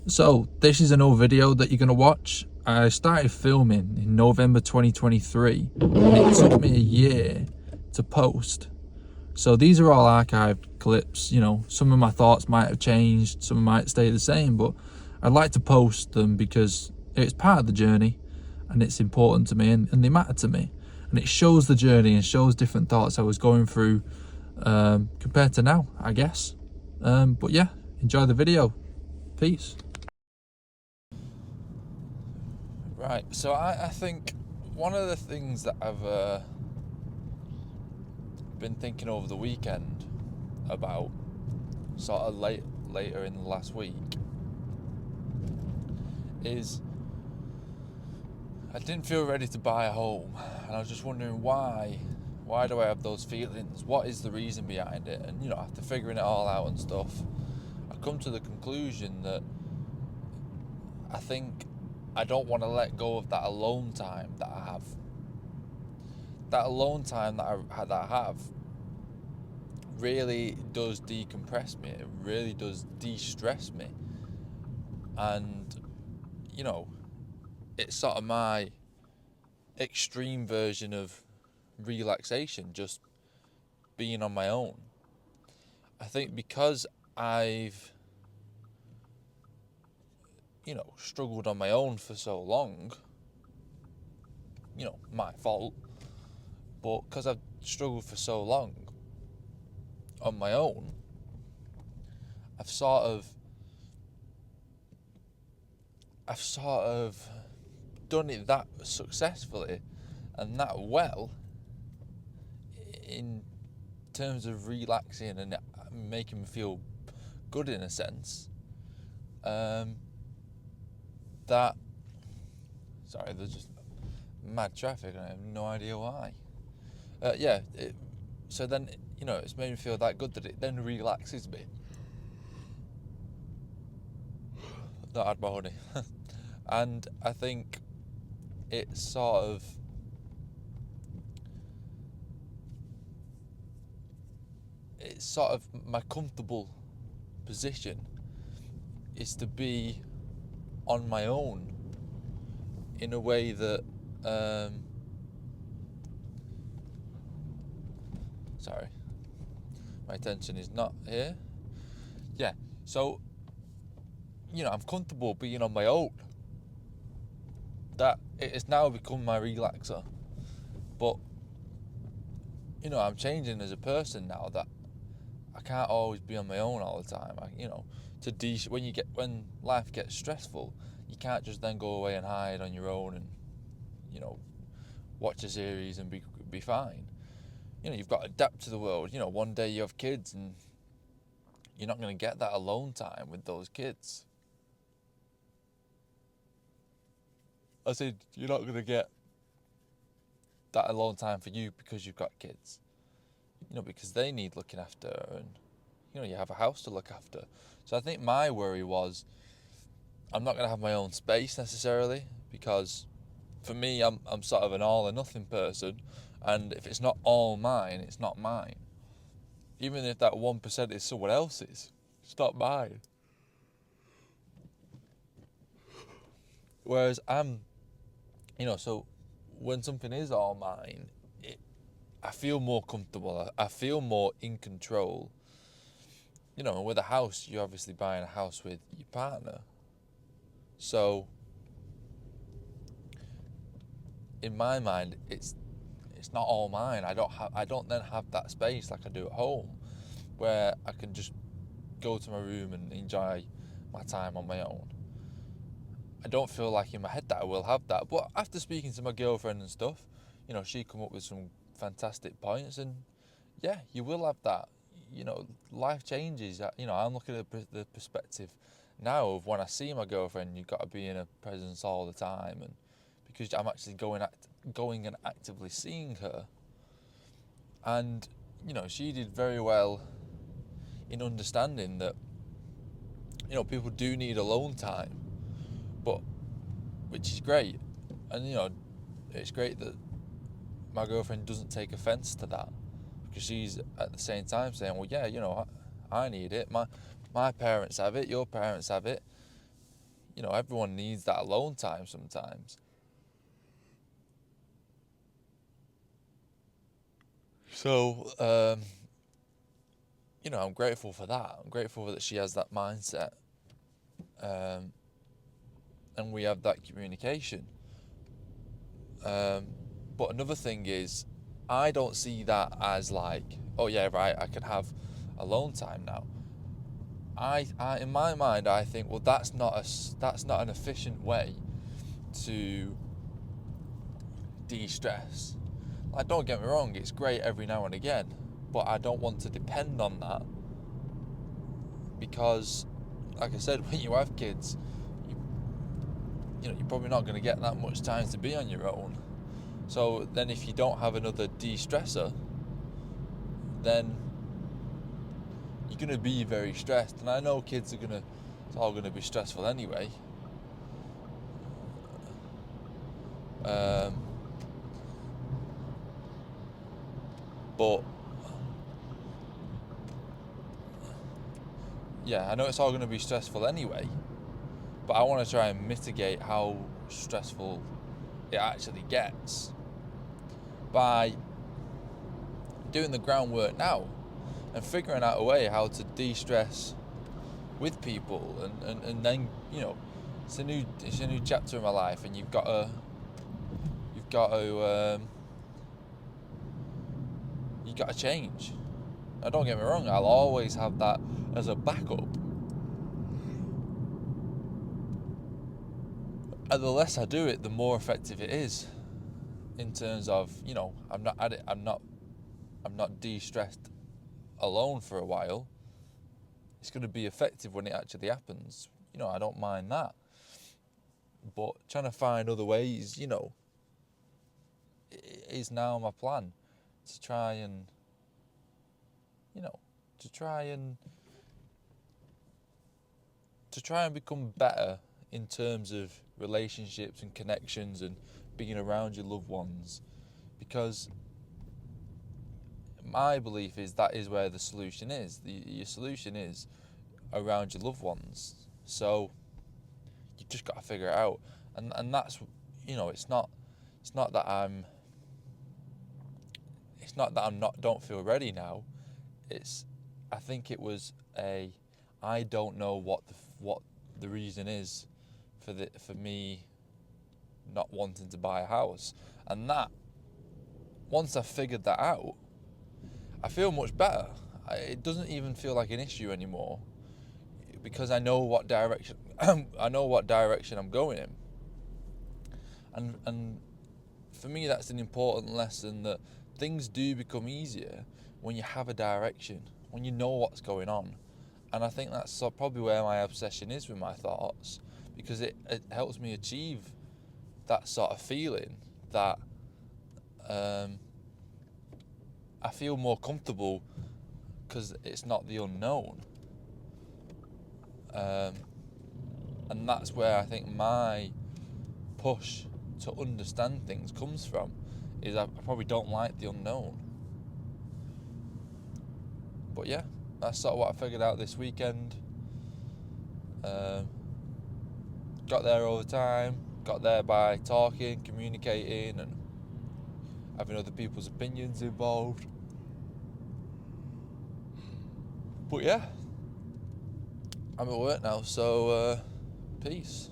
So this is an old video that you're going to watch. I started filming in November 2023 and it took me a year to post. So these are all archived clips. Some of my thoughts might have changed, some might stay the same, but I'd like to post them because it's part of the journey and it's important to me, and they matter to me, and it shows the journey and shows different thoughts I was going through compared to now, I guess. But yeah, enjoy the video. Peace. Right, so I think one of the things that I've been thinking over the weekend about, sort of later in the last week, is I didn't feel ready to buy a home, and I was just wondering why do I have those feelings? What is the reason behind it? And after figuring it all out and stuff, I come to the conclusion that I think I don't want to let go of that alone time that I have. That alone time that I have really does decompress me. It really does de-stress me. And, it's sort of my extreme version of relaxation, just being on my own. I think because I've struggled on my own for so long, my fault, but because I've struggled for so long on my own, I've sort of done it that successfully and that well in terms of relaxing and making me feel good in a sense, that sorry, there's just mad traffic and I have no idea why. So then it's made me feel that good that it then relaxes me. Not had my honey. And I think it's sort of my comfortable position is to be on my own in a way that sorry, my attention is not here. So I'm comfortable being on my own. That it has now become my relaxer. But I'm changing as a person now, that I can't always be on my own all the time. When life gets stressful, you can't just then go away and hide on your own and watch a series and be fine. You've got to adapt to the world. One day you have kids and you're not going to get that alone time with those kids. I said you're not going to get that alone time for you because you've got kids. Because they need looking after, and you have a house to look after. So I think my worry was I'm not going to have my own space necessarily, because for me I'm sort of an all or nothing person, and if it's not all mine, it's not mine. Even if that 1% is someone else's, it's not mine. Whereas so when something is all mine, I feel more comfortable. I feel more in control. With a house, you're obviously buying a house with your partner. So in my mind, it's not all mine. I don't then have that space like I do at home, where I can just go to my room and enjoy my time on my own. I don't feel like in my head that I will have that. But after speaking to my girlfriend and stuff, she come up with some fantastic points, and yeah, you will have that. Life changes. I'm looking at the perspective now of when I see my girlfriend, you've got to be in her presence all the time, and because I'm actually going and actively seeing her. And she did very well in understanding that people do need alone time, but which is great. And it's great that my girlfriend doesn't take offense to that, because she's at the same time saying, well, yeah, I need it. My parents have it, your parents have it. everyone needs that alone time sometimes. So, I'm grateful for that. I'm grateful that she has that mindset, and we have that communication. But another thing is, I don't see that as like, oh yeah, right, I can have alone time now. I in my mind, I think, well, that's not an efficient way to de-stress. Like, don't get me wrong, it's great every now and again, but I don't want to depend on that, because, like I said, when you have kids, you're probably not going to get that much time to be on your own. So then if you don't have another de-stressor, then you're going to be very stressed. And I know it's all going to be stressful anyway. But yeah, I know it's all going to be stressful anyway, but I want to try and mitigate how stressful it actually gets by doing the groundwork now and figuring out a way how to de-stress with people, and then it's a new chapter in my life, and you've got to change. Now, don't get me wrong, I'll always have that as a backup, and the less I do it, the more effective it is, in terms of, I'm not de-stressed alone for a while. It's going to be effective when it actually happens. I don't mind that. But trying to find other ways, is now my plan, to try and, become better in terms of relationships and connections and being around your loved ones, because my belief is that is where the solution is. Your solution is around your loved ones. So you've just got to figure it out, and that's, it's not that I'm not don't feel ready now. I think it was I don't know what the reason is for me not wanting to buy a house, and that, once I figured that out, I feel much better. It doesn't even feel like an issue anymore, because I know what direction I'm going in, and for me that's an important lesson, that things do become easier when you have a direction, when you know what's going on. And I think that's probably where my obsession is with my thoughts, because it helps me achieve that sort of feeling, that I feel more comfortable because it's not the unknown. And that's where I think my push to understand things comes from, is I probably don't like the unknown. But yeah, that's sort of what I figured out this weekend. Got there over time, got there by talking, communicating, and having other people's opinions involved. But yeah, I'm at work now, so peace.